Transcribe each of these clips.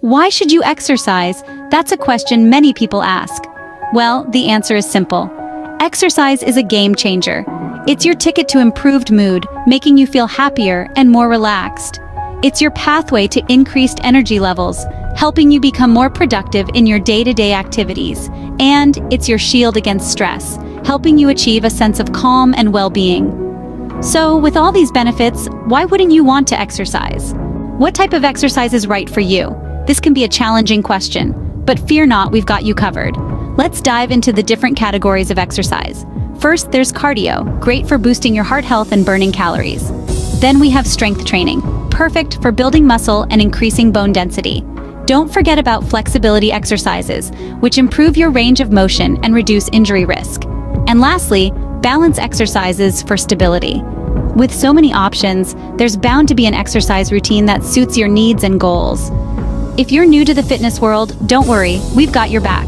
Why should you exercise? That's a question many people ask. Well, the answer is simple. Exercise is a game changer. It's your ticket to improved mood, making you feel happier and more relaxed. It's your pathway to increased energy levels, helping you become more productive in your day-to-day activities. And it's your shield against stress, helping you achieve a sense of calm and well-being. So, with all these benefits, why wouldn't you want to exercise? What type of exercise is right for you? This can be a challenging question, but fear not, we've got you covered. Let's dive into the different categories of exercise. First, there's cardio, great for boosting your heart health and burning calories. Then we have strength training, perfect for building muscle and increasing bone density. Don't forget about flexibility exercises, which improve your range of motion and reduce injury risk. And lastly, balance exercises for stability. With so many options, there's bound to be an exercise routine that suits your needs and goals. If you're new to the fitness world, don't worry, we've got your back.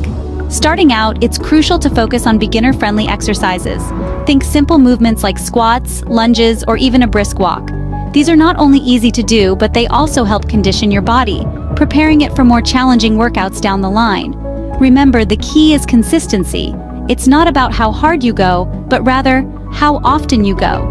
Starting out, it's crucial to focus on beginner-friendly exercises. Think simple movements like squats, lunges, or even a brisk walk. These are not only easy to do, but they also help condition your body, preparing it for more challenging workouts down the line. Remember, the key is consistency. It's not about how hard you go, but rather, how often you go.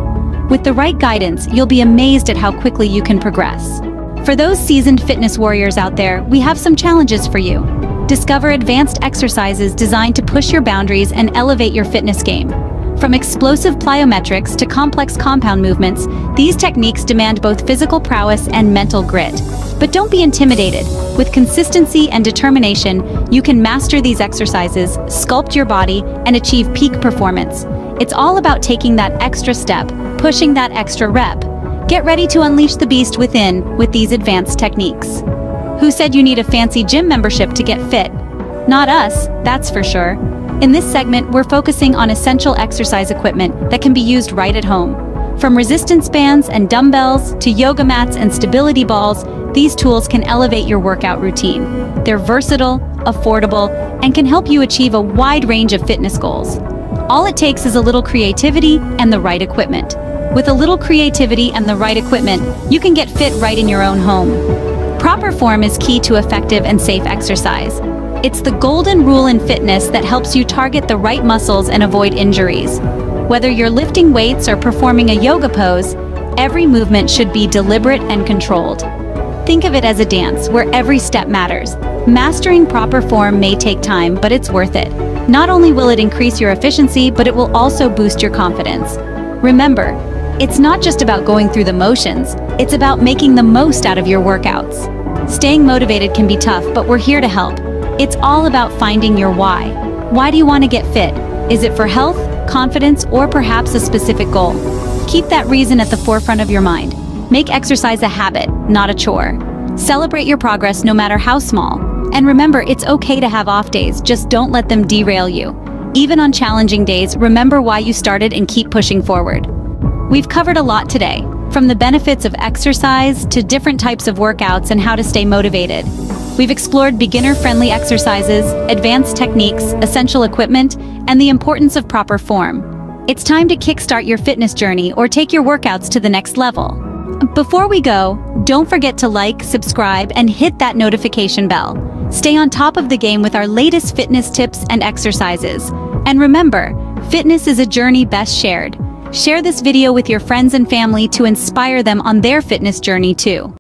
With the right guidance, you'll be amazed at how quickly you can progress. For those seasoned fitness warriors out there, we have some challenges for you. Discover advanced exercises designed to push your boundaries and elevate your fitness game. From explosive plyometrics to complex compound movements, these techniques demand both physical prowess and mental grit. But don't be intimidated. With consistency and determination, you can master these exercises, sculpt your body, and achieve peak performance. It's all about taking that extra step, pushing that extra rep. Get ready to unleash the beast within with these advanced techniques. Who said you need a fancy gym membership to get fit? Not us, that's for sure. In this segment, we're focusing on essential exercise equipment that can be used right at home. From resistance bands and dumbbells to yoga mats and stability balls, these tools can elevate your workout routine. They're versatile, affordable, and can help you achieve a wide range of fitness goals. All it takes is a little creativity and the right equipment. With a little creativity and the right equipment, you can get fit right in your own home. Proper form is key to effective and safe exercise. It's the golden rule in fitness that helps you target the right muscles and avoid injuries. Whether you're lifting weights or performing a yoga pose, every movement should be deliberate and controlled. Think of it as a dance where every step matters. Mastering proper form may take time, but it's worth it. Not only will it increase your efficiency, but it will also boost your confidence. Remember, it's not just about going through the motions, it's about making the most out of your workouts. Staying motivated can be tough, but we're here to help. It's all about finding your why. Why do you want to get fit? Is it for health, confidence, or perhaps a specific goal? Keep that reason at the forefront of your mind. Make exercise a habit, not a chore. Celebrate your progress no matter how small. And remember, it's okay to have off days, just don't let them derail you. Even on challenging days, remember why you started and keep pushing forward. We've covered a lot today, from the benefits of exercise to different types of workouts and how to stay motivated. We've explored beginner-friendly exercises, advanced techniques, essential equipment, and the importance of proper form. It's time to kickstart your fitness journey or take your workouts to the next level. Before we go, don't forget to like, subscribe, and hit that notification bell. Stay on top of the game with our latest fitness tips and exercises. And remember, fitness is a journey best shared. Share this video with your friends and family to inspire them on their fitness journey too.